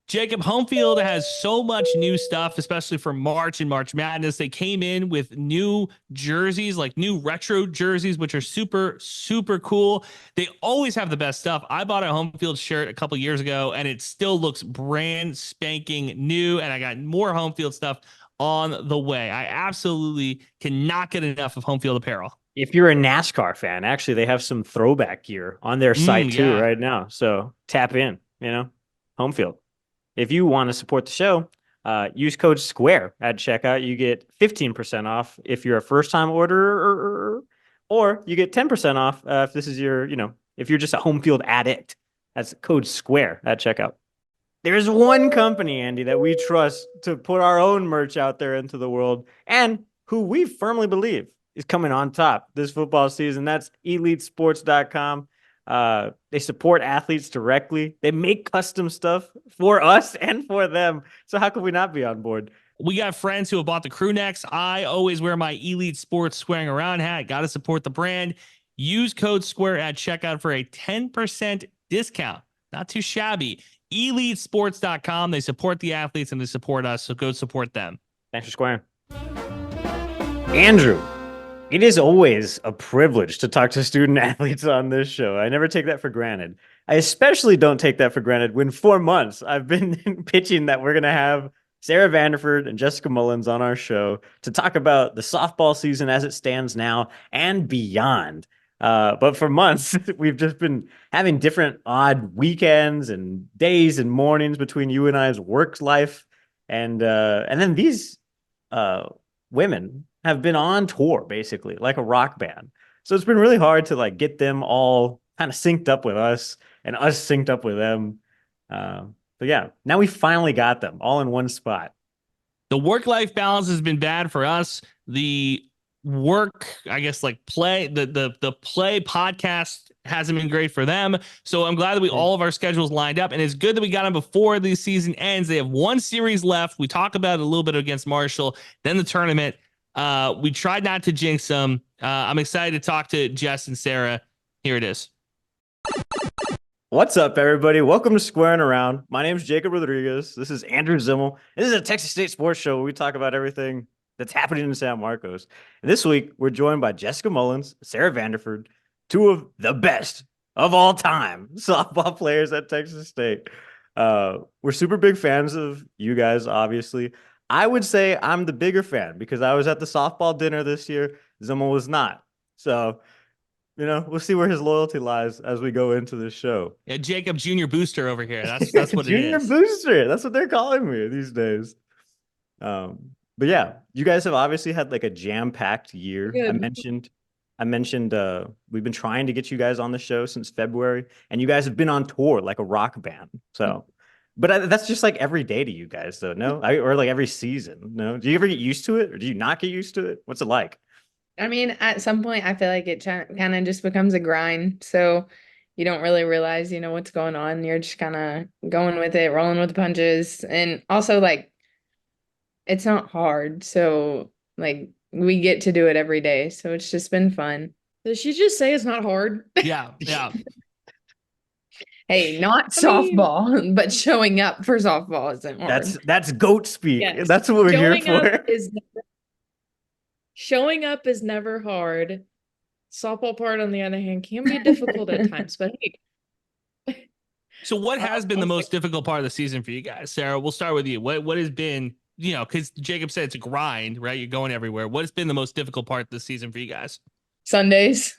Jacob, home field has so much new stuff, especially for March and March Madness. They came in with new jerseys, like new retro jerseys, which are super, super cool. They always have the best stuff. I bought a home field shirt a couple years ago, and it still looks brand spanking new. And I got more home field stuff on the way. I absolutely cannot get enough of home field apparel. If you're a NASCAR fan, actually, they have some throwback gear on their site too Yeah. right now. So tap in, home field. If you want to support the show, use code SQUARE at checkout. You get 15% off if you're a first time orderer, or you get 10% off if this is if you're just a home field addict. That's code SQUARE at checkout. There's one company, Andy, that we trust to put our own merch out there into the world and who we firmly believe is coming on top this football season. That's elitesports.com. They support athletes directly. They make custom stuff for us and for them. So how could we not be on board? We got friends who have bought the crew necks. I always wear my Elite Sports Squaring Around hat. Got to support the brand. Use code SQUARE at checkout for a 10% discount. Not too shabby. EliteSports.com. They support the athletes and they support us. So go support them. Thanks for squaring. Andrew, it is always a privilege to talk to student athletes on this show. I never take that for granted. I especially don't take that for granted when 4 months I've been pitching that we're going to have Sara Vanderford and Jessica Mullins on our show to talk about the softball season as it stands now and beyond. But for months, we've just been having different odd weekends and days and mornings between you and I's work life. And then these women have been on tour, basically, like a rock band. So it's been really hard to like get them all kind of synced up with us and us synced up with them. But yeah, now we finally got them all in one spot. The work-life balance has been bad for us. The work, I guess, like play, the play podcast hasn't been great for them. So I'm glad that we all of our schedules lined up, and it's good that we got them before the season ends. They have one series left. We talk about it a little bit against Marshall, then the tournament. We tried not to jinx them. I'm excited to talk to Jess and Sara. Here it is. What's up, everybody? Welcome to Squaring Around. My name is Jacob Rodriguez. This is Andrew Zimmel. This is a Texas State sports show where we talk about everything that's happening in San Marcos. And this week, we're joined by Jessica Mullins, Sara Vanderford, two of the best of all time softball players at Texas State. We're super big fans of you guys, obviously. I would say I'm the bigger fan because I was at the softball dinner this year. Zimmel was not. So we'll see where his loyalty lies as we go into this show. Yeah, Jacob Junior Booster over here. That's what it Junior is. Booster. That's what they're calling me these days. But yeah, you guys have obviously had like a jam-packed year. Good. I mentioned we've been trying to get you guys on the show since February, and you guys have been on tour like a rock band. So, but that's just like every day to you guys, though. No, or like every season. No, do you ever get used to it, or do you not get used to it? What's it like? I mean, at some point, I feel like it kind of just becomes a grind. So you don't really realize, what's going on. You're just kind of going with it, rolling with the punches. And also, like, it's not hard. So, like, we get to do it every day. So it's just been fun. Did she just say it's not hard? Yeah. Hey, not softball, but showing up for softball isn't hard. That's goat speak. Yes. That's what we're here for. Showing up is never hard. Softball part, on the other hand, can be difficult at times, but hey. So what has been the most difficult part of the season for you guys? Sara, we'll start with you. What has been, because Jacob said it's a grind, right? You're going everywhere. What has been the most difficult part of the season for you guys? Sundays.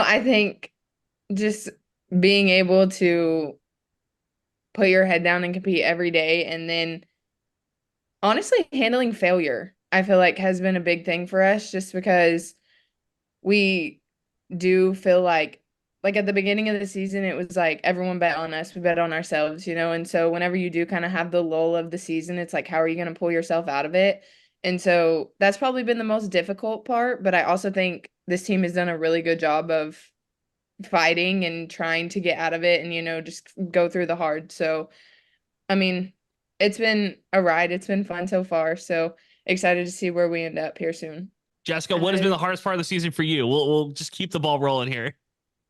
I think just being able to put your head down and compete every day, and then honestly handling failure, I feel like has been a big thing for us, just because we do feel like at the beginning of the season, it was like everyone bet on us, we bet on ourselves, and so whenever you do kind of have the lull of the season, it's like, how are you going to pull yourself out of it? And so that's probably been the most difficult part, but I also think this team has done a really good job of fighting and trying to get out of it and, just go through the hard. So, I mean, it's been a ride. It's been fun so far. So excited to see where we end up here soon. Jessica, what has been the hardest part of the season for you? We'll just keep the ball rolling here.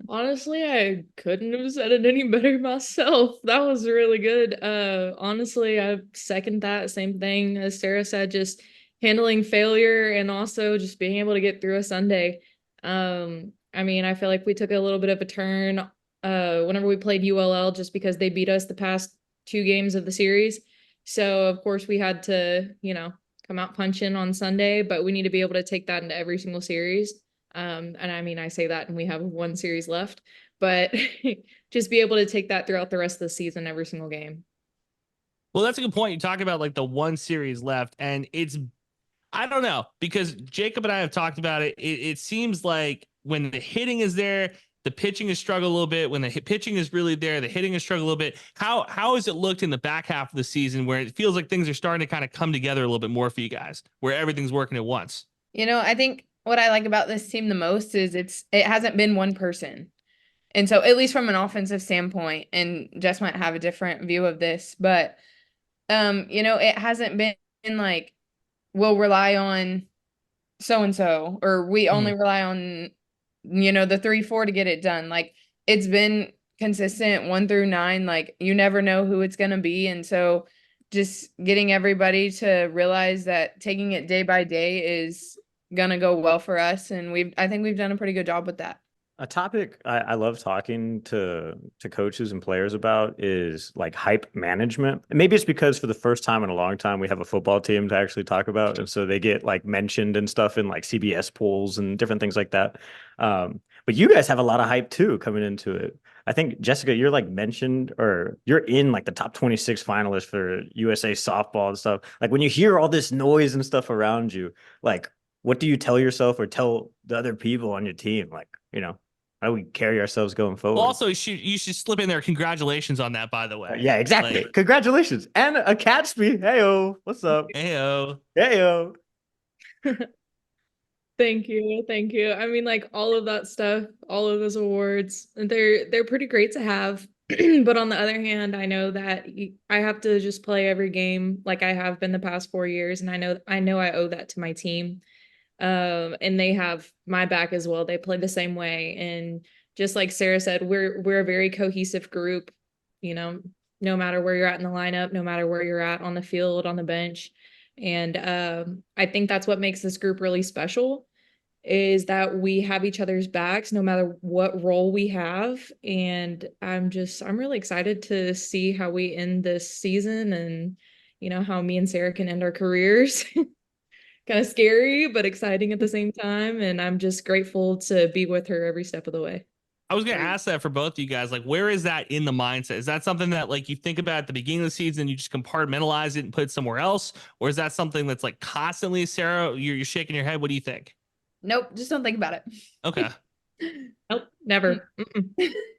Honestly, I couldn't have said it any better myself. That was really good. Honestly, I second that same thing as Sarah said, just handling failure and also just being able to get through a Sunday. I mean, I feel like we took a little bit of a turn whenever we played ULL just because they beat us the past two games of the series. So of course we had to, come out punching on Sunday, but we need to be able to take that into every single series. And I mean, I say that and we have one series left, but just be able to take that throughout the rest of the season, every single game. Well, that's a good point. You talk about like the one series left, and I don't know, because Jacob and I have talked about it. It seems like when the hitting is there, the pitching has struggled a little bit. When the pitching is really there, the hitting has struggled a little bit. How has it looked in the back half of the season where it feels like things are starting to kind of come together a little bit more for you guys, where everything's working at once? I think what I like about this team the most is it hasn't been one person. And so at least from an offensive standpoint, and Jess might have a different view of this, but it hasn't been like we'll rely on so and so, or we only rely on the 3-4 to get it done. Like it's been consistent 1 through 9. Like you never know who it's gonna be, and so just getting everybody to realize that taking it day by day is gonna go well for us, and I think we've done a pretty good job with that. A topic I love talking to coaches and players about is like hype management. And maybe it's because for the first time in a long time, we have a football team to actually talk about. And so they get like mentioned and stuff in like CBS polls and different things like that. But you guys have a lot of hype too coming into it. I think, Jessica, you're like mentioned or you're in like the top 26 finalists for USA softball and stuff. Like when you hear all this noise and stuff around you, like what do you tell yourself or tell the other people on your team? Like, how do we carry ourselves going Well, forward? also, you should slip in there. Congratulations on that, by the way. Yeah, exactly. Like, Congratulations. And a Catsby. Heyo. What's up? heyo. Heyo. Thank you. Thank you. I mean, like all of that stuff, all of those awards, they're pretty great to have. But on the other hand, I know that I have to just play every game like I have been the past 4 years, and I know I owe that to my team. And they have my back as well. They play the same way, and just like Sarah said, we're a very cohesive group. You know, no matter where you're at in the lineup, no matter where you're at on the field, on the bench, and I think that's what makes this group really special is that we have each other's backs no matter what role we have. And I'm really excited to see how we end this season and how me and Sarah can end our careers. Kind of scary but exciting at the same time, and I'm just grateful to be with her every step of the way. I was gonna ask that for both of you guys. Like, where is that in the mindset? Is that something that like you think about at the beginning of the season, you just compartmentalize it and put it somewhere else, or is that something that's like constantly, Sarah? You're shaking your head. What do you think? Nope, just don't think about it. Okay. Nope, never.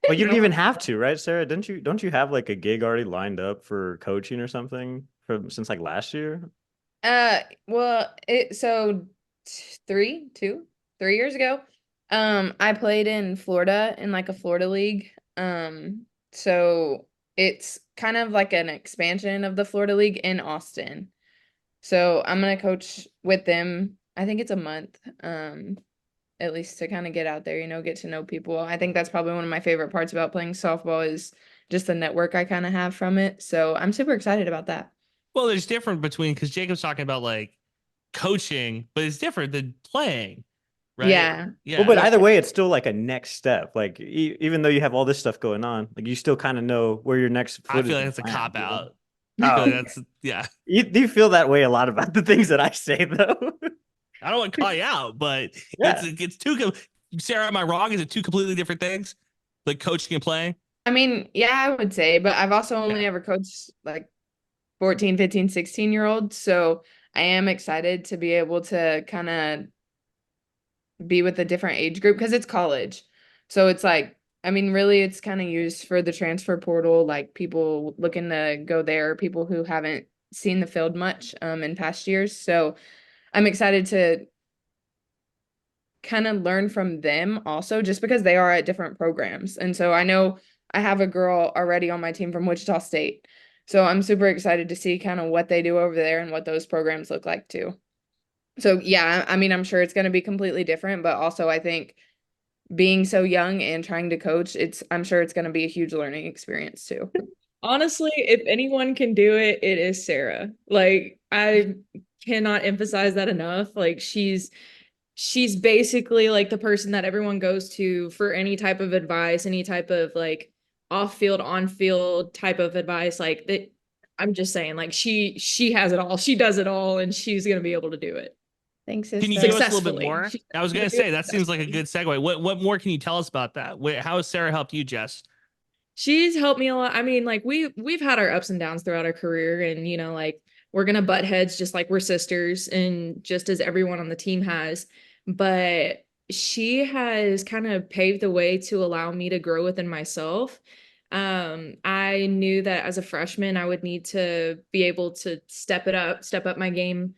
Well, you don't even have to, right, Sarah? Don't you have like a gig already lined up for coaching or something since like last year? Well, so 3 years ago, I played in Florida in like a Florida league. So it's kind of like an expansion of the Florida League in Austin. So I'm gonna coach with them. I think it's a month, at least to kind of get out there, get to know people. I think that's probably one of my favorite parts about playing softball is just the network I kind of have from it. So I'm super excited about that. Well, there's different between because Jacob's talking about like coaching, but it's different than playing, right? Yeah. Yeah. Well, but either way, it's still like a next step. Like even though you have all this stuff going on, like you still kind of know where your next I foot feel is like it's a gonna cop land, out. Oh, That's yeah. do you feel that way a lot about the things that I say though? I don't want to call you out, but Yeah. it's too. Sarah, am I wrong? Is it two completely different things? Like coaching and playing? I mean, yeah, I would say, but I've also only ever coached like 14, 15, 16-year-olds. So I am excited to be able to kind of be with a different age group because it's college. So it's like, I mean, really, it's kind of used for the transfer portal, like people looking to go there, people who haven't seen the field much in past years. So I'm excited to kind of learn from them also, just because they are at different programs. And so I know I have a girl already on my team from Wichita State. So I'm super excited to see kind of what they do over there and what those programs look like too. So yeah, I mean, I'm sure it's going to be completely different, but also I think being so young and trying to coach, I'm sure it's going to be a huge learning experience too. Honestly, if anyone can do it, it is Sara. Like, I cannot emphasize that enough. Like, she's basically like the person that everyone goes to for any type of advice, any type of like off field, on field type of advice. Like that, I'm just saying, like she has it all. She does it all, and she's gonna be able to do it Thanks, Can you sister. give us a little bit successfully. more? She's I was gonna gonna do it say that seems like a successfully. good segue. What more can you tell us about that? How has Sara helped you, Jess? She's helped me a lot. I mean, like we've had our ups and downs throughout our career, and like we're gonna butt heads just like we're sisters, and just as everyone on the team has. But she has kind of paved the way to allow me to grow within myself. I knew that as a freshman, I would need to be able to step up my game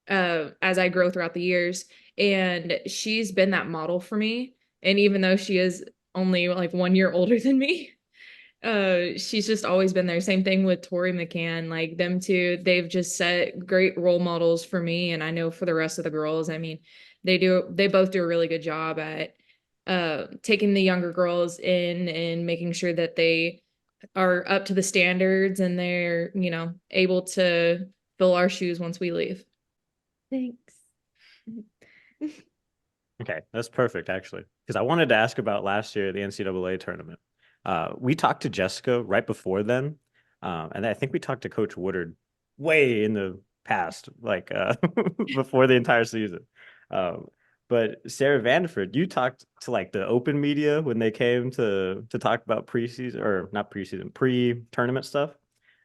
as I grow throughout the years. And she's been that model for me. And even though she is only like 1 year older than me, she's just always been there. Same thing with Tori McCann. Like them two, they've just set great role models for me, and I know for the rest of the girls. I mean, they both do a really good job at taking the younger girls in and making sure that they are up to the standards and they're able to fill our shoes once we leave. Thanks. Okay, that's perfect actually, because I wanted to ask about last year the NCAA tournament. We talked to Jessica right before then, and I think we talked to Coach Woodard way in the past, like before the entire season. Um, but Sara Vanderford, you talked to like the open media when they came to talk about preseason, or not preseason, pre-tournament stuff.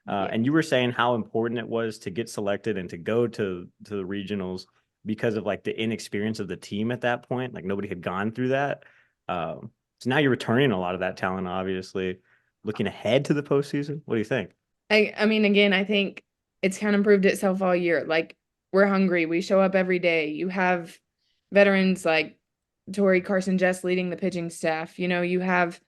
Yeah. And you were saying how important it was to get selected and to go to the regionals because of like the inexperience of the team at that point. Like nobody had gone through that. So now you're returning a lot of that talent, obviously. Looking ahead to the postseason, what do you think? I mean, again, I think it's kind of proved itself all year. Like, we're hungry. We show up every day. You have veterans like Tori, Carson, Jess leading the pitching staff. You have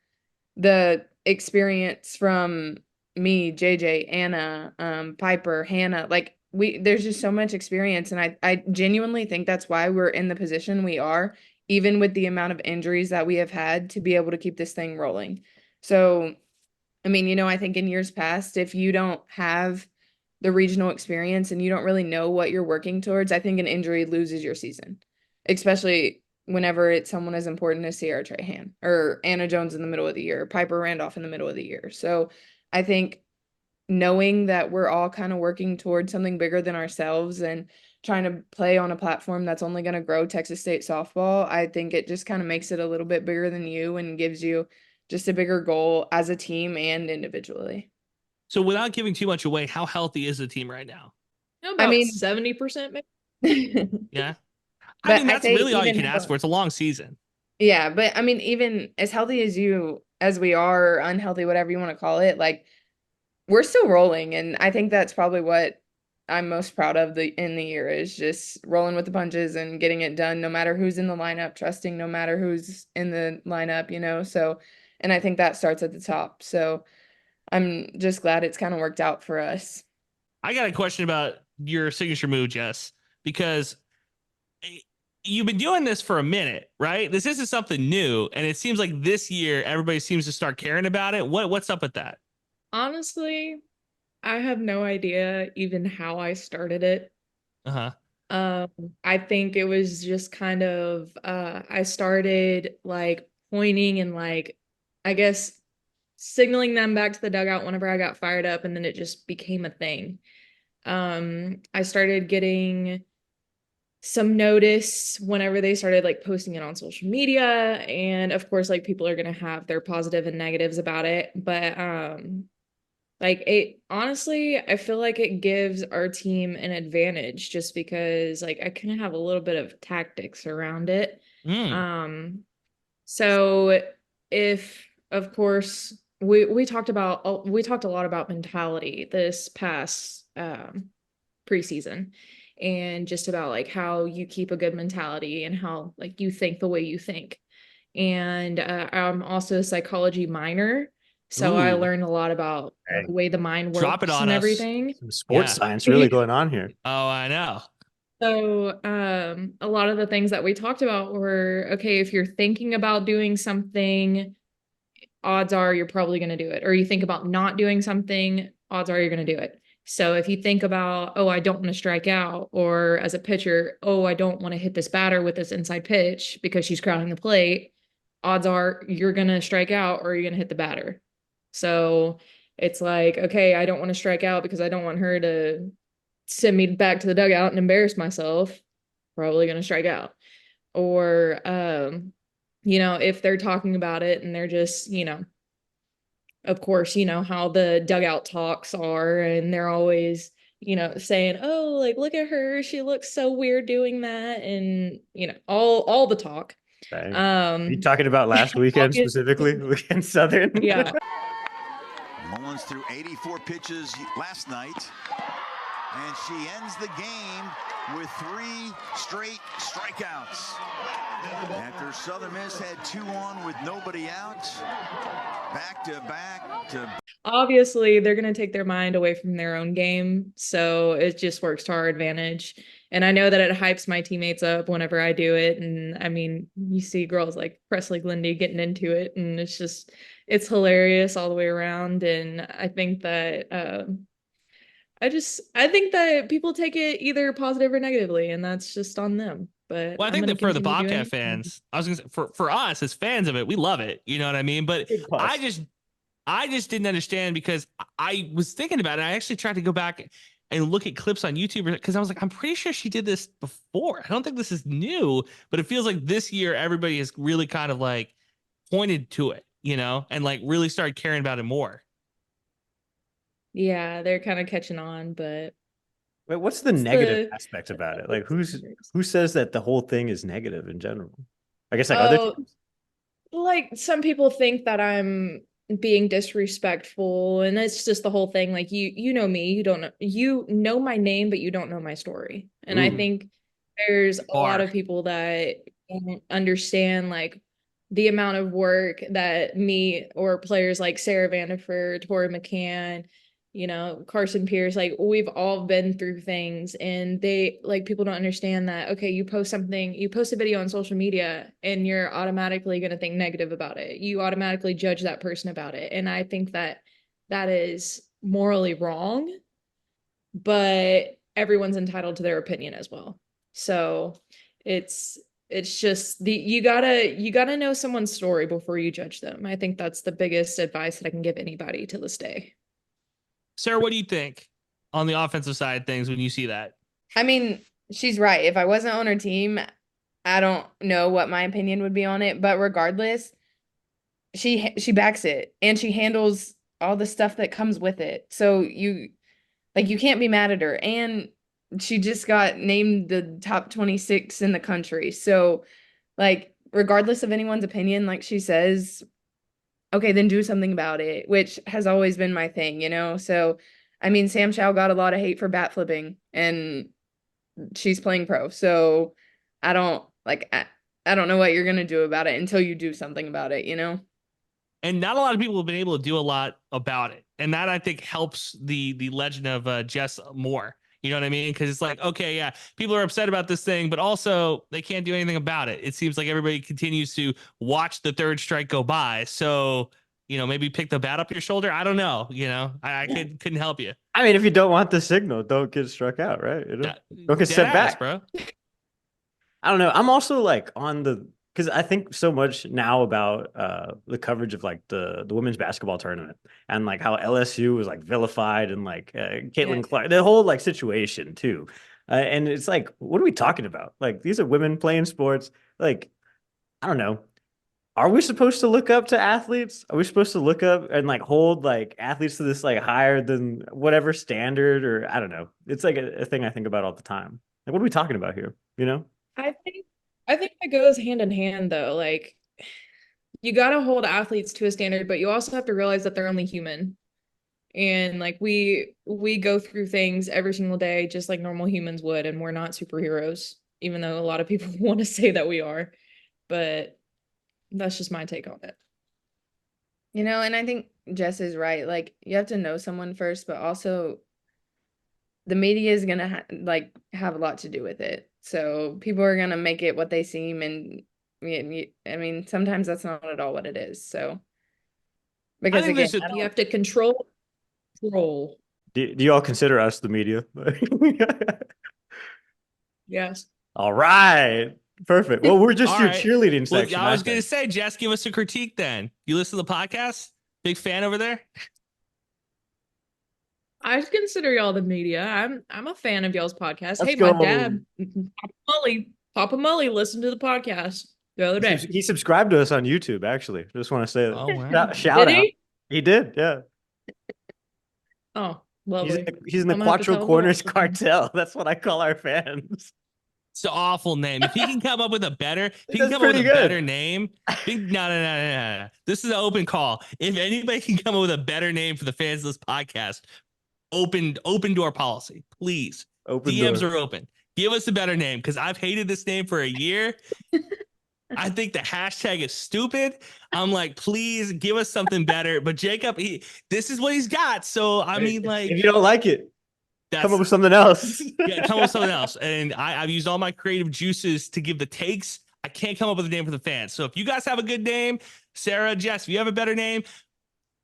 the experience from me, JJ, Anna, Piper, Hannah. Like, there's just so much experience. And I genuinely think that's why we're in the position we are, even with the amount of injuries that we have had, to be able to keep this thing rolling. So, I mean, I think in years past, if you don't have the regional experience and you don't really know what you're working towards, I think an injury loses your season, especially whenever it's someone as important as Sierra Trahan or Anna Jones in the middle of the year, or Piper Randolph in the middle of the year. So I think knowing that we're all kind of working towards something bigger than ourselves and trying to play on a platform that's only going to grow Texas State softball, I think it just kind of makes it a little bit bigger than you and gives you just a bigger goal as a team and individually. So without giving too much away, how healthy is the team right now? About I mean, 70% maybe. Yeah. I but mean, I that's say really all you even can ask for. It's a long season. yeah, but I mean, even as healthy as we are, or unhealthy, whatever you want to call it, like we're still rolling, and I think that's probably what I'm most proud of in the year is just rolling with the punches and getting it done, no matter who's in the lineup, trusting no matter who's in the lineup. So, and I think that starts at the top. So I'm just glad it's kind of worked out for us. I got a question about your signature move, Jess, because you've been doing this for a minute, right? This isn't something new, and it seems like this year everybody seems to start caring about it. What's up with that? Honestly, I have no idea even how I started it. Uh-huh. I think it was just kind of I started like pointing and like I guess signaling them back to the dugout whenever I got fired up, and then it just became a thing. I started getting some notice whenever they started like posting it on social media, and of course like people are going to have their positive and negatives about it, but like it honestly, I feel like it gives our team an advantage just because like I kind of have a little bit of tactics around it. Mm. So if of course we talked a lot about mentality this past preseason, and just about like how you keep a good mentality and how like you think the way you think. And I'm also a psychology minor, so I Ooh, learned a lot about Hey, the way the mind drop it works on and us. everything. some sports Yeah. science really going on here. Oh, I know. So, a lot of the things that we talked about were, okay, if you're thinking about doing something, odds are you're probably going to do it. Or you think about not doing something, odds are you're going to do it. So if you think about, oh, I don't want to strike out, or as a pitcher, oh, I don't want to hit this batter with this inside pitch because she's crowding the plate, odds are you're going to strike out or you're going to hit the batter. So it's like, okay, I don't want to strike out because I don't want her to send me back to the dugout and embarrass myself. Probably going to strike out. Or, if they're talking about it and they're just, of course, how the dugout talks are, and they're always, saying, "Oh, like look at her, she looks so weird doing that," and all the talk. Dang. Are you talking about last weekend specifically, against Southern? Yeah. Mullins threw 84 pitches last night, and she ends the game with 3 straight strikeouts. After Southern Miss had 2 on with nobody out, back to Obviously, they're going to take their mind away from their own game, so it just works to our advantage. And I know that it hypes my teammates up whenever I do it. And I mean, you see girls like Presley Glindy getting into it, and it's hilarious all the way around. And I think that I think that people take it either positive or negatively, and that's just on them. But Well, I I'm think gonna that for the continue doing Bobcat it. fans, I was gonna say, for us as fans of it, we love it. You know what I mean? But Big plus. I just didn't understand, because I was thinking about it. I actually tried to go back and look at clips on YouTube, because I was like, I'm pretty sure she did this before. I don't think this is new, but it feels like this year everybody has really kind of like pointed to it, and like really started caring about it more. Yeah, they're kind of catching on, but Wait, what's the negative aspect about it? Like, who says that the whole thing is negative in general? I guess like other teams? like some people think that I'm being disrespectful, and it's just the whole thing. Like you know me, you know my name, but you don't know my story. And I Ooh. think there's a lot Bar. of people that don't understand like the amount of work that me or players like Sara Vanderford, Tori McCann, Carson Pierce, like we've all been through things, and they like people don't understand that, okay, you post a video on social media and you're automatically going to think negative about it. You automatically judge that person about it. And I think that that is morally wrong, but everyone's entitled to their opinion as well. So it's just you gotta know someone's story before you judge them. I think that's the biggest advice that I can give anybody to this day. Sara, what do you think on the offensive side of things when you see that? I mean, she's right. If I wasn't on her team, I don't know what my opinion would be on it, but regardless, she backs it, and she handles all the stuff that comes with it. So you can't be mad at her. And she just got named the top 26 in the country. So like regardless of anyone's opinion, like she says, okay, then do something about it, which has always been my thing, So I mean, Sam Chow got a lot of hate for bat flipping, and she's playing pro. So I don't I don't know what you're gonna do about it until you do something about it, And not a lot of people have been able to do a lot about it, and that I think helps the legend of Jess more. You know what I mean? Because it's like, okay, yeah, people are upset about this thing, but also they can't do anything about it. It seems like everybody continues to watch the third strike go by. So, maybe pick the bat up your shoulder. I don't know. I couldn't help you. I mean, if you don't want the signal, don't get struck out, right? Don't get set back, bro. I don't know. I'm also like because I think so much now about the coverage of like the women's basketball tournament, and like how LSU was like vilified, and like Caitlin Clark, the whole like situation too. And it's like, what are we talking about? Like, these are women playing sports. Like, I don't know. Are we supposed to look up to athletes? Are we supposed to look up and like hold like athletes to this like higher than whatever standard? Or I don't know. It's like a thing I think about all the time. Like, what are we talking about here? I think that goes hand in hand though. Like you got to hold athletes to a standard, but you also have to realize that they're only human. And like we go through things every single day just like normal humans would, and we're not superheroes, even though a lot of people want to say that we are. But that's just my take on it. And I think Jess is right. Like, you have to know someone first, but also the media is gonna have a lot to do with it. So people are gonna make it what they seem, and I mean, sometimes that's not at all what it is. So I because think again, there's You have to control. Do you all consider us the media? Yes. All right. Perfect. Well, we're just all your right. cheerleading Well, section. I was going to think. say, Jess, give us a critique then. You listen to the podcast? Big fan over there? I consider y'all the media. I'm a fan of y'all's podcast. Let's Hey, my go. dad, Papa Mully listened to the podcast the other day. He subscribed to us on YouTube, actually. Just want to say that. Oh, wow. Shout Did out. he? He did, yeah. Oh, lovely. He's in the I'm gonna have to Quattro tell him to Corners watch it then. Cartel. That's what I call our fans. It's an awful name. If he can come up with a better, if he can That's come up with pretty a good. better name, no. This is an open call. If anybody can come up with a better name for the fans of this podcast, open door policy, please. Open DMs door. are open. Give us a better name because I've hated this name for a year. I think the hashtag is stupid. I'm like, please give us something better. But Jacob, this is what he's got. So I mean, like, if you don't like it, come up that's with something else. yeah, come up with something else. And I've used all my creative juices to give the takes. I can't come up with a name for the fans. So if you guys have a good name, Sarah, Jess, if you have a better name,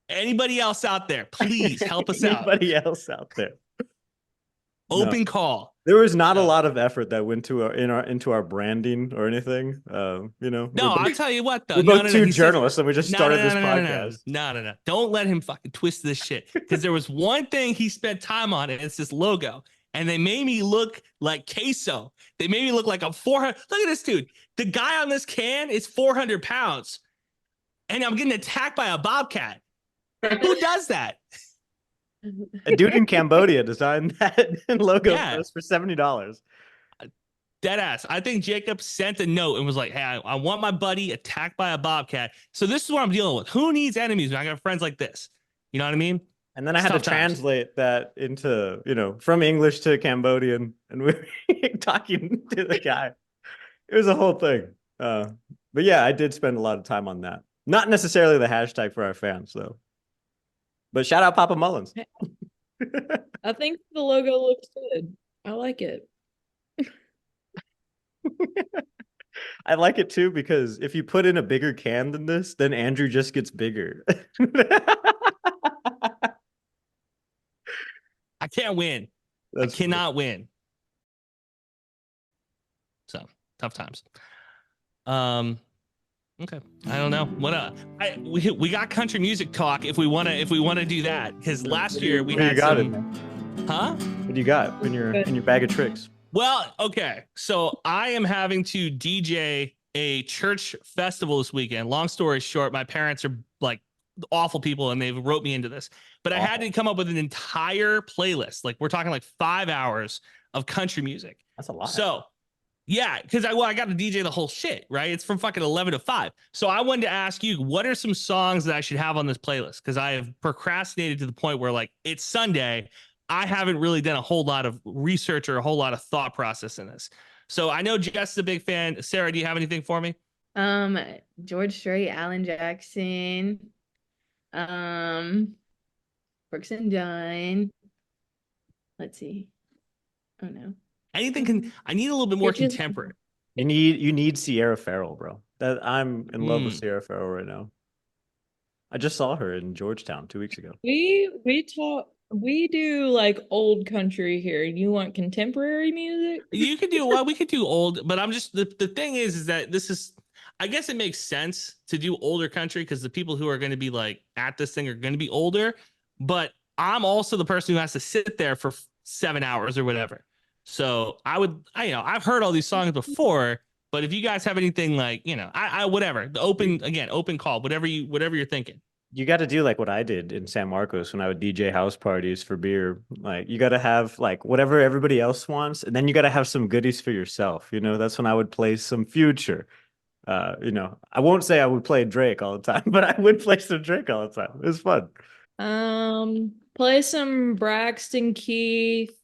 anybody else out there, please help us out. Anybody else out there? Open call. There was not a lot of effort that went into our branding or anything. You know, No, I'll tell you what though. we're both two He journalists, and we just started this no, podcast. No. Don't let him fucking twist this shit. Because there was one thing he spent time on, and it's this logo. And they made me look like queso. They made me look like I'm 400. Look at this dude. The guy on this can is 400 pounds. And I'm getting attacked by a bobcat. Who does that? A dude in Cambodia designed that logo Yeah. for us for $70. Deadass. I think Jacob sent a note and was like, hey, I want my buddy attacked by a bobcat. So this is what I'm dealing with. Who needs enemies when I got friends like this? You know what I mean? And then I had to translate that into, from English to Cambodian, and we were talking to the guy. It was a whole thing. But yeah, I did spend a lot of time on that. Not necessarily the hashtag for our fans, though. But shout out Papa Mullins. I think the logo looks good. I like it. I like it too because if you put in a bigger can than this, then Andrew just gets bigger. I can't win. I cannot win. So tough times. Okay. I don't know. What we got country music talk if we wanna do that. Because last year we had Huh? What do you got in your bag of tricks? Well, okay. So I am having to DJ a church festival this weekend. Long story short, my parents are like awful people and they've wrote me into this. But I had to come up with an entire playlist. Like we're talking like 5 hours of country music. That's a lot. So yeah, because I got to DJ the whole shit, right? It's from fucking 11 to 5. So I wanted to ask you, what are some songs that I should have on this playlist? Because I have procrastinated to the point where like it's Sunday. I haven't really done a whole lot of research or a whole lot of thought process in this. So I know Jess is a big fan. Sarah, do you have anything for me? George Strait, Alan Jackson, Brooks and Dunn. Let's see. Oh no. Anything I need a little bit more contemporary. You need Sierra Farrell, bro. I'm in love with Sierra Farrell right now. I just saw her in Georgetown 2 weeks ago. We do like old country here. You want contemporary music? You could do we could do old, but I'm just the thing is that this is, I guess it makes sense to do older country because the people who are going to be like at this thing are going to be older, but I'm also the person who has to sit there for 7 hours or whatever. So I've heard all these songs before, but if you guys have anything like, whatever, the open call, whatever you're thinking. You got to do like what I did in San Marcos when I would DJ house parties for beer. Like you got to have like whatever everybody else wants, and then you got to have some goodies for yourself. That's when I would play some Future. I won't say I would play Drake all the time, but I would play some Drake all the time. It was fun. Play some Braxton Keith,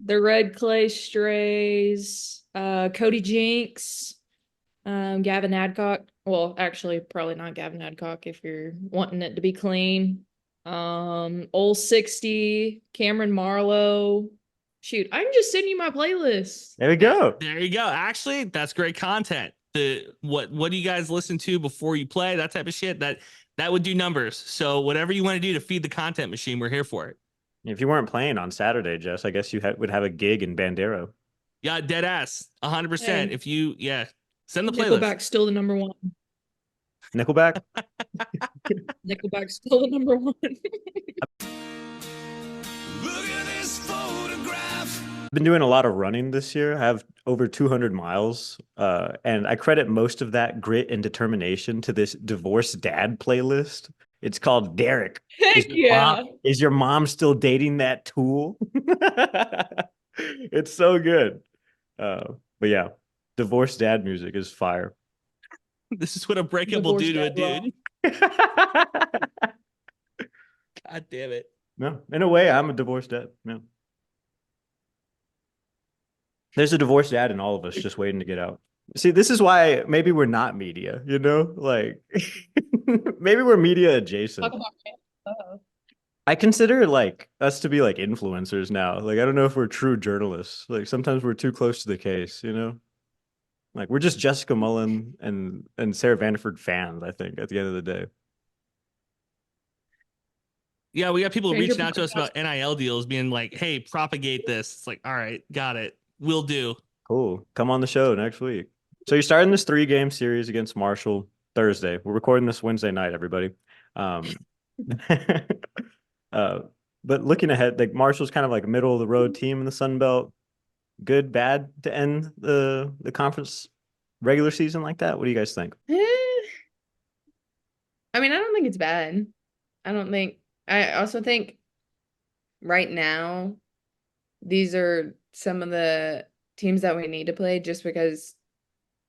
the Red Clay Strays, Cody Jinks, Gavin Adcock. Well, actually, probably not Gavin Adcock if you're wanting it to be clean. Old 60, Cameron Marlowe, Shoot, I can just send you my playlist. There we go. There you go. Actually, that's great content. What do you guys listen to before you play? That type of shit. That would do numbers. So whatever you want to do to feed the content machine, we're here for it. If you weren't playing on Saturday, Jess, I guess you would have a gig in Bandero. Yeah, dead ass. 100%. Hey. If you send the playlist. Nickelback's still the number one. Nickelback? Nickelback's still the number one. Look at this photograph. I've been doing a lot of running this year. I have over 200 miles, and I credit most of that grit and determination to this divorced dad playlist. It's called Derek. Heck yeah. Is your mom still dating that tool? It's so good. But yeah, divorced dad music is fire. This is what a breakup will do to a dude. God damn it. No, in a way, I'm a divorced dad. Yeah. There's a divorced dad in all of us just waiting to get out. See, this is why maybe we're not media, you know? Like, maybe we're media adjacent. Talk about it. I consider like us to be like influencers now. Like, I don't know if we're true journalists. Like, sometimes we're too close to the case, you know? Like, we're just Jessica Mullins and Sarah Vanderford fans, I think, at the end of the day. Yeah, we got people Stranger reaching out to us podcast. about NIL deals, being like, "Hey, propagate this." It's like, all right, got it. Will do. Cool. Come on the show next week. So you're starting this 3-game series against Marshall Thursday. We're recording this Wednesday night, everybody. But looking ahead, like Marshall's kind of like a middle of the road team in the Sun Belt. Good, bad to end the conference regular season like that. What do you guys think? I mean, I don't think it's bad. I also think right now, these are some of the teams that we need to play just because,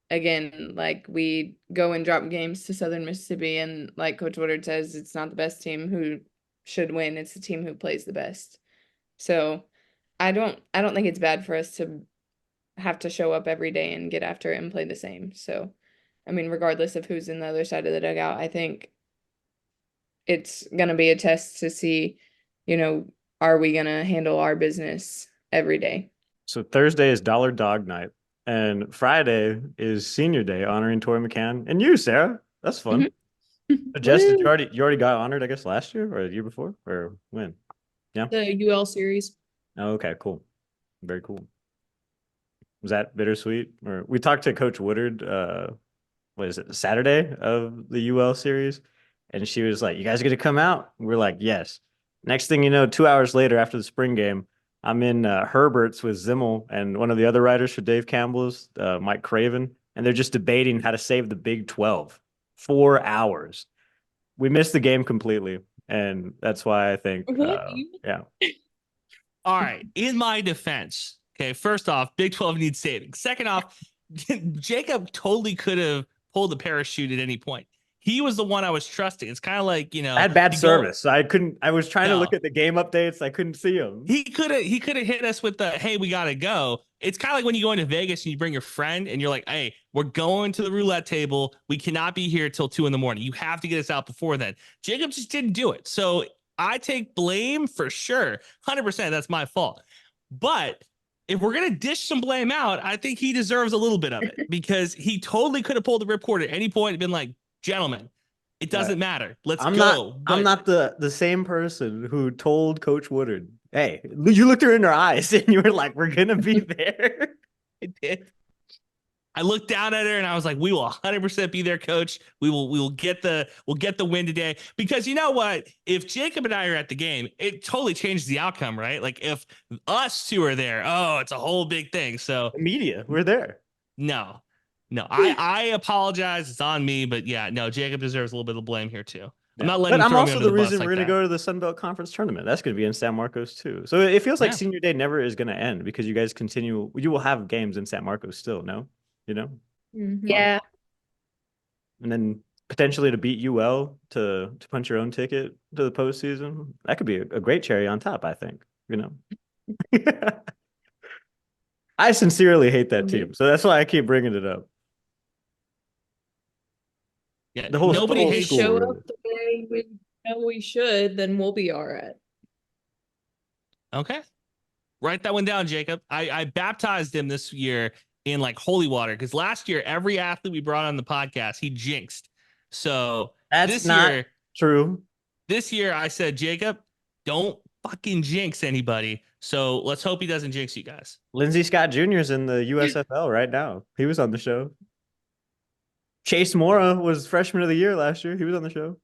again, like we go and drop games to Southern Mississippi, and like Coach Woodard says, it's not the best team who should win. It's the team who plays the best. So I don't think it's bad for us to have to show up every day and get after it and play the same. So, I mean, regardless of who's in the other side of the dugout, I think it's going to be a test to see, are we going to handle our business every day? So Thursday is Dollar Dog Night, and Friday is Senior Day, honoring Tori McCann and you, Sarah. That's fun. Jess, did you already got honored? I guess last year or the year before, or when? Yeah, The UL series. Oh, okay, cool, very cool. Was that bittersweet? Or we talked to Coach Woodard. What is it? Saturday of the UL series, and she was like, "You guys are gonna come out?" We're like, "Yes." Next thing you know, 2 hours later, after the spring game, I'm in Herbert's with Zimmel and one of the other writers for Dave Campbell's, Mike Craven, and they're just debating how to save the Big 12. 4 hours. We missed the game completely, and that's why I think, yeah. All right. In my defense, okay, first off, Big 12 needs saving. Second off, Jacob totally could have pulled the parachute at any point. He was the one I was trusting. It's kind of like, I had bad service. So I was trying to look at the game updates. I couldn't see him. He could have hit us with the, hey, we got to go. It's kind of like when you go into Vegas and you bring your friend and you're like, hey, we're going to the roulette table. We cannot be here till 2 a.m. You have to get us out before then. Jacob just didn't do it. So I take blame for sure. 100%. That's my fault. But if we're going to dish some blame out, I think he deserves a little bit of it because he totally could have pulled the ripcord at any point and been like, gentlemen, it doesn't matter. Let's go. I'm not the same person who told Coach Woodard, hey, you looked her in her eyes and you were like, we're going to be there. I did. I looked down at her and I was like, we will 100% be there, coach. We'll get the win today. Because you know what? If Jacob and I are at the game, it totally changes the outcome, right? Like if us two are there, oh, it's a whole big thing. So media, we're there. No, I apologize. It's on me, but yeah, no, Jacob deserves a little bit of blame here too. Yeah. I'm not letting. But I'm also the reason we're going to go to the Sun Belt Conference tournament. That's going to be in San Marcos too. So it feels like Senior Day never is going to end because you guys continue. You will have games in San Marcos still. No, Yeah. And then potentially to beat UL to punch your own ticket to the postseason. That could be a great cherry on top. I think. I sincerely hate that team, so that's why I keep bringing it up. Yeah, nobody hates show up the way we know we should, then we'll be all right. Okay. Write that one down, Jacob. I baptized him this year in like holy water because last year every athlete we brought on the podcast he jinxed. So That's this not year, true. this year I said, Jacob, don't fucking jinx anybody. So let's hope he doesn't jinx you guys. Lindsey Scott Jr. is in the USFL right now. He was on the show. Chase Mora was freshman of the year last year. He was on the show.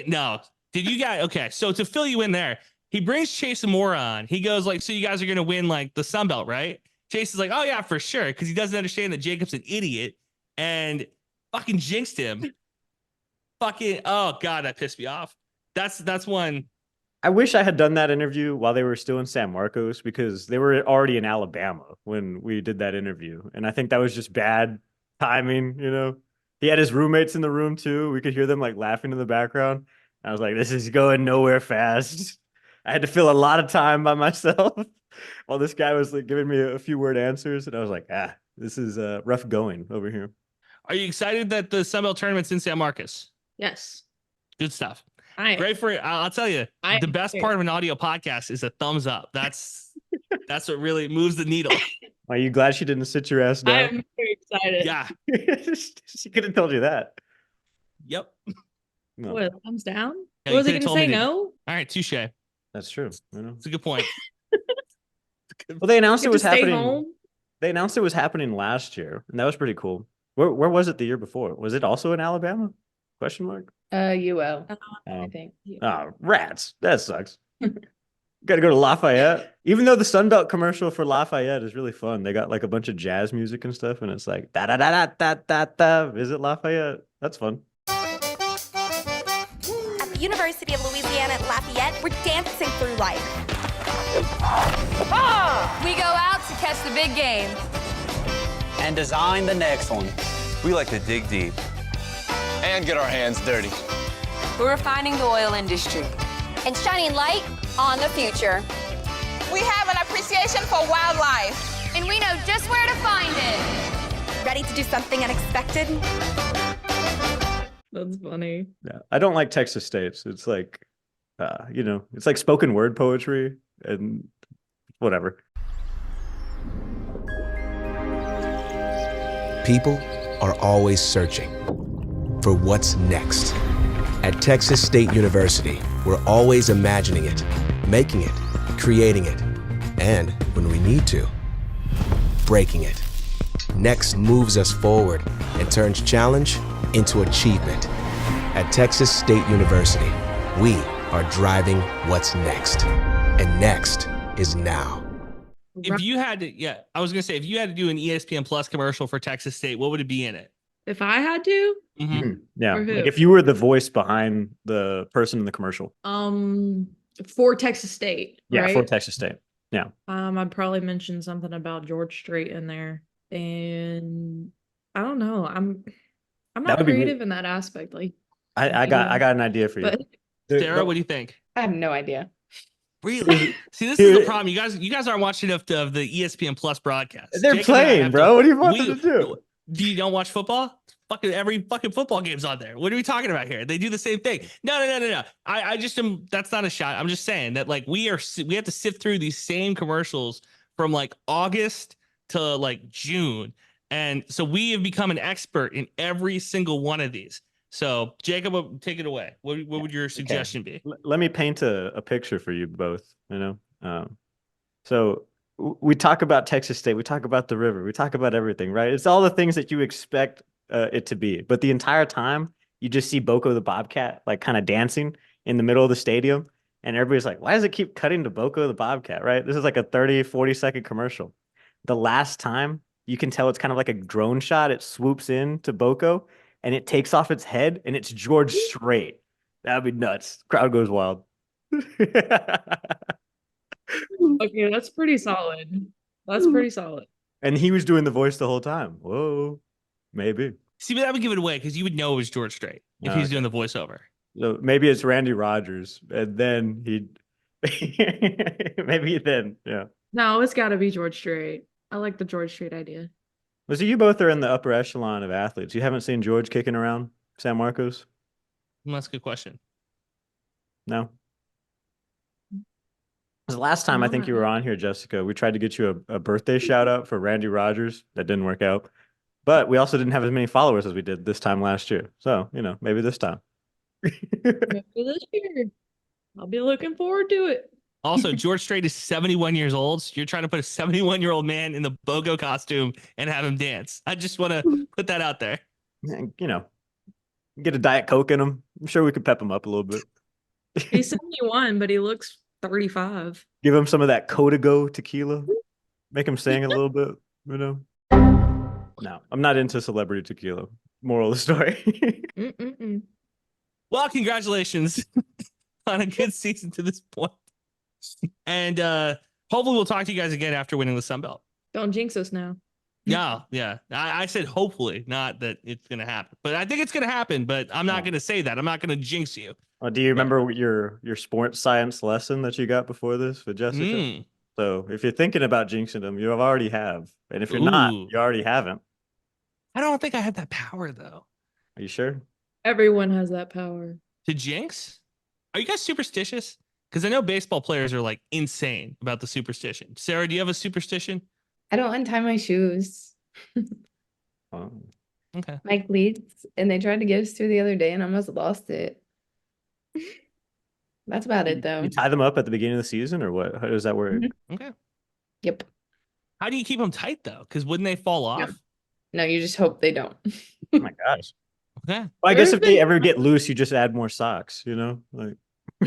No, did you guys? Okay, so to fill you in there, he brings Chase Mora on. He goes like, so you guys are gonna win like the Sun Belt, right? Chase is like, oh yeah, for sure, because he doesn't understand that Jacob's an idiot and fucking jinxed him. Fucking oh god, that pissed me off. That's one. I wish I had done that interview while they were still in San Marcos because they were already in Alabama when we did that interview. And I think that was just bad timing, you know. He had his roommates in the room too. We could hear them like laughing in the background. I was like, this is going nowhere fast. I had to fill a lot of time by myself while this guy was like giving me a few word answers. And I was like, this is rough going over here. Are you excited that the Sun Belt tournament's in San Marcos? Yes. Good stuff. Great for I'll tell you, the best part of an audio podcast is a thumbs up. That's what really moves the needle. Are you glad she didn't sit your ass down? I'm very excited. Yeah. She could have told you that. Yep. No. What, thumbs down? Yeah, Was you it could've going to told say me to- no? All right, touche. That's true. You know? It's a good point. Well, they announced it Get to was stay happening. home? They announced it was happening last year, and that was pretty cool. Where was it the year before? Was it also in Alabama? Question mark. UL, I Oh, think. rats. That sucks. Got to go to Lafayette. Even though the Sunbelt commercial for Lafayette is really fun, they got like a bunch of jazz music and stuff, and it's like da da da da da da da. Visit Lafayette. That's fun. At the University of Louisiana at Lafayette, we're dancing through life. We go out to catch the big game. And design the next one. We like to dig deep and get our hands dirty. We're refining the oil industry. And shining light on the future. We have an appreciation for wildlife. And we know just where to find it. Ready to do something unexpected? That's funny. Yeah, I don't like Texas States. It's like, it's like spoken word poetry and whatever. People are always searching for what's next. At Texas State University, we're always imagining it, making it, creating it, and when we need to, breaking it. Next moves us forward and turns challenge into achievement. At Texas State University, we are driving what's next. And next is now. If you had to, I was gonna say, if you had to do an ESPN Plus commercial for Texas State, what would it be in it? If I had to, Yeah, For who? like if you were the voice behind the person in the commercial. for Texas State, Yeah, right? for Texas State. Yeah. I'd probably mention something about George Strait in there, and I don't know. I'm That not would be creative in that aspect. Like, I got an idea for you. but Sarah, what do you think? I have no idea. Really? See, this is the problem. You guys aren't watching enough of the ESPN Plus broadcast. They're Jacob and I playing, have bro. What do you want them to do? Do you don't watch football? Every fucking football game's on there. What are we talking about here? They do the same thing. No. I just am. That's not a shot. I'm just saying that like we have to sift through these same commercials from like August to like June, and so we have become an expert in every single one of these. So Jacob, take it away. What would your suggestion be? Let me paint a picture for you both. So we talk about Texas State, we talk about the river, we talk about everything, right? It's all the things that you expect it to be, but the entire time you just see Boko the Bobcat like kind of dancing in the middle of the stadium, and everybody's like, why does it keep cutting to Boko the Bobcat, right? This is like a 30-40 second commercial. The last time you can tell it's kind of like a drone shot. It swoops in to Boko and it takes off its head, and it's George Strait. That'd be nuts. Crowd goes wild. okay, that's pretty solid. That's pretty solid. And he was doing the voice the whole time. Whoa, maybe. See, but that would give it away because you would know it was George Strait if he's doing the voiceover. So maybe it's Randy Rogers, and then he'd maybe then, yeah. No, it's got to be George Strait. I like the George Strait idea. So you both are in the upper echelon of athletes. You haven't seen George kicking around San Marcos? That's a good question. No? Because last time I think you were on here, Jessica, we tried to get you a birthday shout out for Randy Rogers. That didn't work out. But we also didn't have as many followers as we did this time last year. So, maybe this time. Maybe this year. I'll be looking forward to it. Also, George Strait is 71 years old. So you're trying to put a 71-year-old man in the BOGO costume and have him dance. I just want to put that out there. Get a Diet Coke in him. I'm sure we could pep him up a little bit. He's 71, but he looks 35. Give him some of that Codigo tequila. Make him sing a little bit, No, I'm not into celebrity tequila. Moral of the story. Well, congratulations on a good season to this point. And hopefully we'll talk to you guys again after winning the Sun Belt. Don't jinx us now. Yeah. I said hopefully, not that it's going to happen. But I think it's going to happen, but I'm not going to say that. I'm not going to jinx you. Do you remember your sports science lesson that you got before this with Jessica? So if you're thinking about jinxing them, you already have. And if you're not, you already haven't. I don't think I have that power, though. Are you sure? Everyone has that power. To jinx? Are you guys superstitious? Because I know baseball players are like insane about the superstition. Sarah, do you have a superstition? I don't untie my shoes. Oh. Okay. My cleats, and they tried to get us through the other day, and I almost lost it. That's about it, though. You tie them up at the beginning of the season, or what? How does that work? Okay. Yep. How do you keep them tight, though? Because wouldn't they fall off? No, you just hope they don't. Oh my gosh. Okay. Well, I guess if they ever get loose, you just add more socks, like.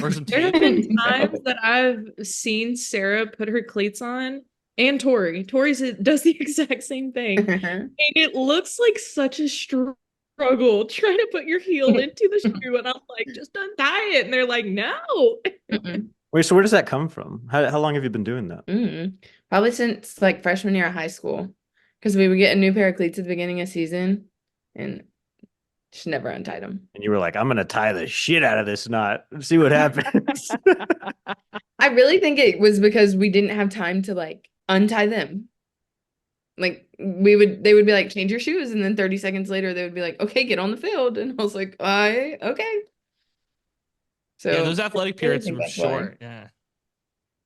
Or some There have tape. been times that I've seen Sarah put her cleats on, and Tori. Tori does the exact same thing. And it looks like such a struggle trying to put your heel into the shoe. And I'm like, just untie it. And they're like, no. Wait, so where does that come from? How long have you been doing that? Probably since like freshman year of high school. Because we would get a new pair of cleats at the beginning of season and just never untied them. And you were like, I'm going to tie the shit out of this knot and see what happens. I really think it was because we didn't have time to like untie them. Like they would be like, change your shoes. And then 30 seconds later, they would be like, okay, get on the field. And I was like, okay. So yeah, those athletic periods think were that's why. short. Yeah.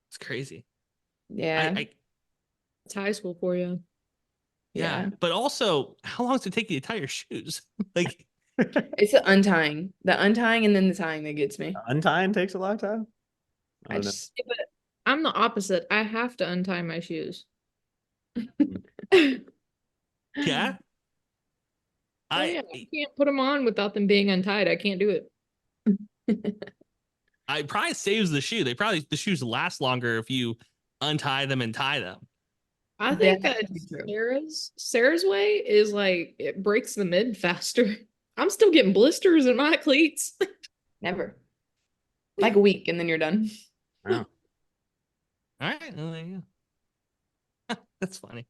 It's crazy. Yeah. It's high school for you. Yeah. But also, how long does it take you to tie your shoes? Like, it's the untying. The untying and then the tying that gets me. Untying takes a long time? I just, But I'm the opposite. I have to untie my shoes. yeah. I can't put them on without them being untied. I can't do it. I probably saves the shoe. The shoes last longer if you untie them and tie them. I think that Sarah's way is like it breaks the mid faster. I'm still getting blisters in my cleats. Never. Like a week and then you're done. Wow. All right. Well, there you go. That's funny.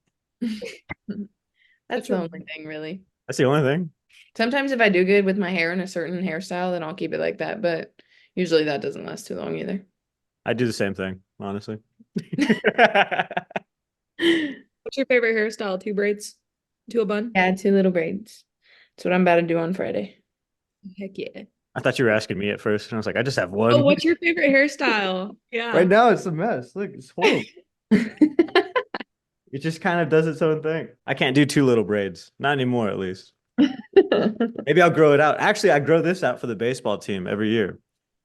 That's the only thing, really. That's the only thing. Sometimes if I do good with my hair in a certain hairstyle, then I'll keep it like that. But usually that doesn't last too long either. I do the same thing, honestly. What's your favorite hairstyle? 2 braids? 2 a bun? Yeah, 2 little braids. That's what I'm about to do on Friday. Heck yeah. I thought you were asking me at first, and I was like, I just have one. Oh, what's your favorite hairstyle? Yeah. Right now, it's a mess. Look, it's horrible. It just kind of does its own thing. I can't do 2 little braids. Not anymore, at least. Maybe I'll grow it out. Actually, I grow this out for the baseball team every year.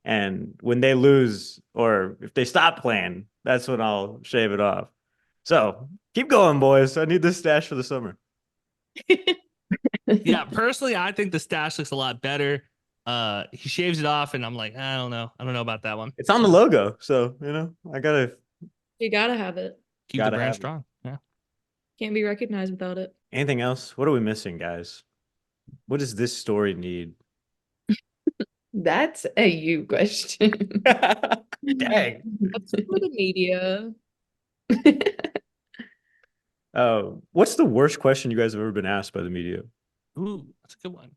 And when they lose or if they stop playing, that's when I'll shave it off. So keep going, boys. I need this stash for the summer. Yeah, personally, I think the stash looks a lot better. He shaves it off, and I'm like, I don't know about that one. It's on the logo, so I gotta. You gotta have it. Keep the brand strong. Yeah. Can't be recognized without it. Anything else? What are we missing, guys? What does this story need? That's a you question. Dang. That's for the media. What's the worst question you guys have ever been asked by the media? Ooh, that's a good one.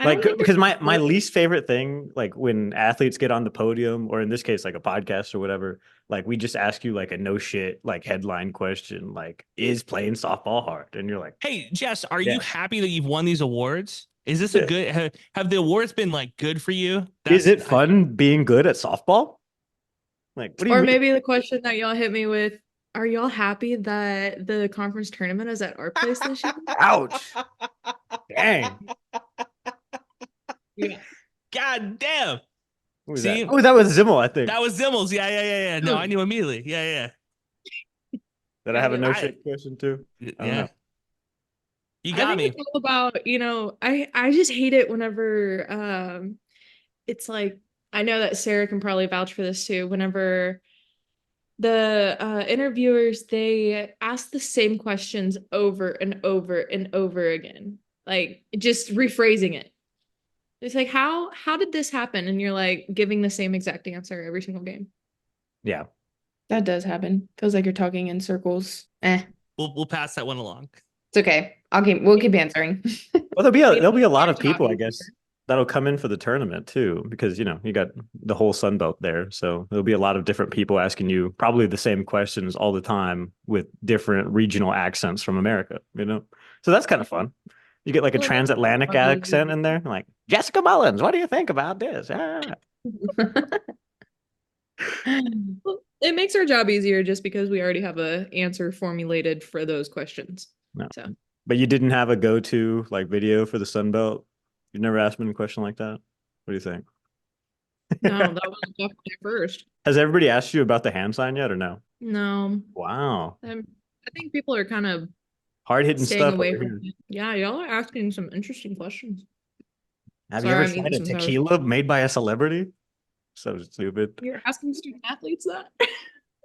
Like, because my least favorite thing, like when athletes get on the podium, or in this case, like a podcast or whatever, like we just ask you like a no shit, like headline question, like, is playing softball hard? And you're like, hey, Jess, are you happy that you've won these awards? Is this a good, have the awards been like good for you? Is it fun being good at softball? Like, what do you Or mean? maybe the question that y'all hit me with, are y'all happy that the conference tournament is at our place this year? Ouch. Dang. Yeah. God damn. Who was See? that? Oh, that was Zimmel, I think. That was Zimmels. Yeah. No, I knew immediately. Yeah. Did I have a no I- shit question too? I don't know. You I got think me. it's all about, I just hate it whenever it's like, I know that Sarah can probably vouch for this too. Whenever the interviewers, they ask the same questions over and over and over again, like just rephrasing it. It's like, how did this happen? And you're like giving the same exact answer every single game. Yeah. That does happen. Feels like you're talking in circles. We'll pass that one along. It's okay. We'll keep answering. Well, there'll be a lot of people, I guess, that'll come in for the tournament too, because you got the whole Sun Belt there. So there'll be a lot of different people asking you probably the same questions all the time with different regional accents from America, So that's kind of fun. You get like a transatlantic accent in there, like Jessica Mullins. What do you think about this? Ah. It makes our job easier just because we already have a answer formulated for those questions. No. So, but you didn't have a go-to like video for the Sun Belt? You never asked me a question like that? What do you think? no, that was definitely first. Has everybody asked you about the hand sign yet or no? No. Wow. I think people are kind of hard-hitting staying stuff away over from here. it. Yeah, y'all are asking some interesting questions. Have you ever tried a tequila made by a celebrity? So stupid. You're asking student athletes that?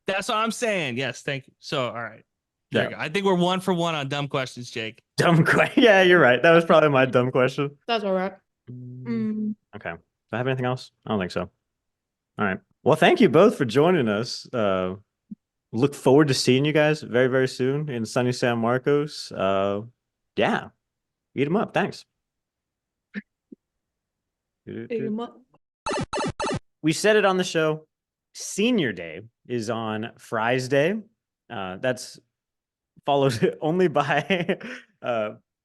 That's what I'm saying. Yes, thank you. So, all right. There Yeah. you go. I think we're 1 for 1 on dumb questions, Jake. Dumb question. Yeah, you're right. That was probably my dumb question. That's all right. Okay. Do I have anything else? I don't think so. All right. Well, thank you both for joining us. Look forward to seeing you guys very, very soon in sunny San Marcos. Yeah. Eat them up. Thanks. We said it on the show. Senior Day is on Fry's Day. That's followed only by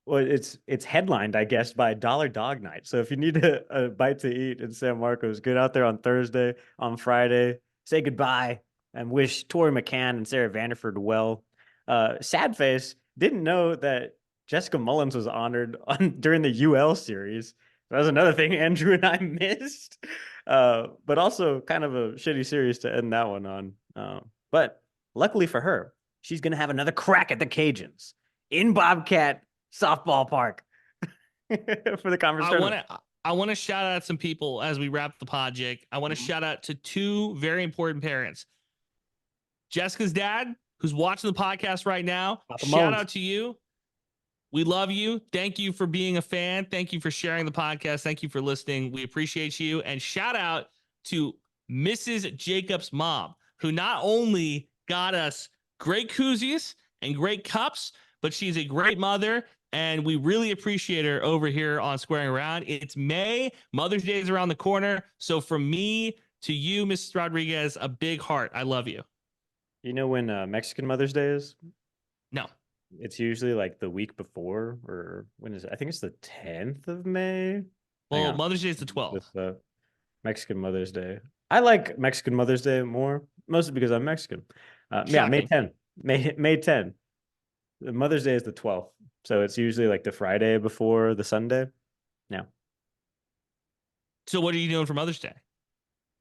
it's headlined, I guess, by Dollar Dog Night. So if you need a bite to eat in San Marcos, get out there on Thursday, on Friday, say goodbye, and wish Tori McCann and Sarah Vanderford well. Sad face didn't know that Jessica Mullins was honored during the UL series. That was another thing Andrew and I missed. But also kind of a shitty series to end that one on. But luckily for her, she's going to have another crack at the Cajuns in Bobcat Softball Park for the conference tournament. I want to shout out some people as we wrap the pod, Jake. I want to shout out to 2 very important parents. Jessica's dad, who's watching the podcast right now. Shout out to you. We love you. Thank you for being a fan. Thank you for sharing the podcast. Thank you for listening. We appreciate you. And shout out to Mrs. Jacobs' mom, who not only got us great koozies and great cups, but she's a great mother. And we really appreciate her over here on Squaring Around. It's May. Mother's Day is around the corner. So from me to you, Mrs. Rodriguez, a big heart. I love you. You know when Mexican Mother's Day is? No. It's usually like the week before, or when is it? I think it's the 10th of May. Well, Mother's Day is the 12th. With the Mexican Mother's Day. I like Mexican Mother's Day more, mostly because I'm Mexican. Yeah, May 10. May 10. The Mother's Day is the 12th. So it's usually like the Friday before the Sunday. Yeah. So what are you doing for Mother's Day?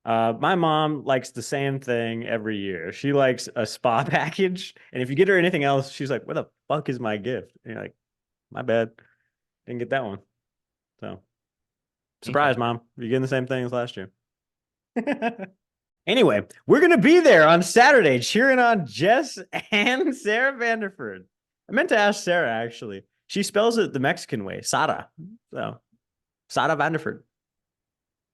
My mom likes the same thing every year. She likes a spa package. And if you get her anything else, she's like, "What the fuck is my gift?" And you're like, "My bad. Didn't get that one." So surprise, Mom. You're getting the same thing as last year. Anyway, we're going to be there on Saturday cheering on Jess and Sarah Vanderford. I meant to ask Sarah, actually. She spells it the Mexican way, Sara. So, Sara Vanderford.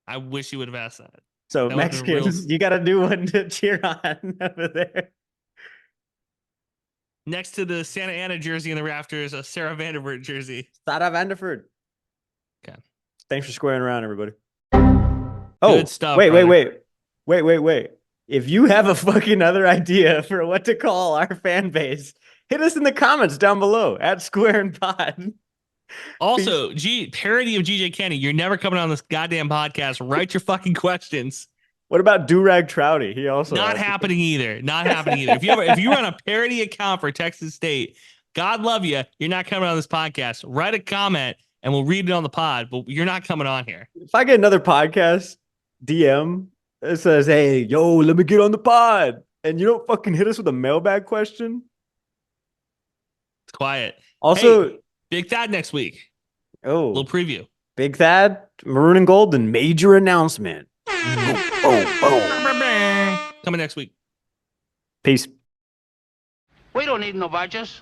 I wish you would have asked that. So, that Mexicans, you got to do one to cheer on over there. Next to the Santa Ana jersey in the rafters, a Sarah Vanderford jersey. Sara Vanderford. Okay. Thanks for squaring around, everybody. Good stuff. Wait. If you have a fucking other idea for what to call our fan base, hit us in the comments down below at Squarin Pod. Also, parody of GJ Kenny. You're never coming on this goddamn podcast. Write your fucking questions. What about Durag Trouty? He also not happening either. Not happening either. If you run a parody account for Texas State, God love you. You're not coming on this podcast. Write a comment and we'll read it on the pod, but you're not coming on here. If I get another podcast DM that says, "Hey, yo, let me get on the pod," and you don't fucking hit us with a mailbag question, it's quiet. Also, hey, Big Thad next week. Oh, little preview. Big Thad, Maroon and Gold, and major announcement. Coming next week. Peace. We don't need no badges.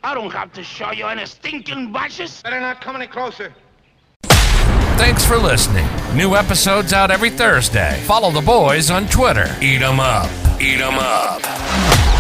I don't have to show you any stinking badges. Better not come any closer. Thanks for listening. New episodes out every Thursday. Follow the boys on Twitter. Eat 'em up. Eat 'em up.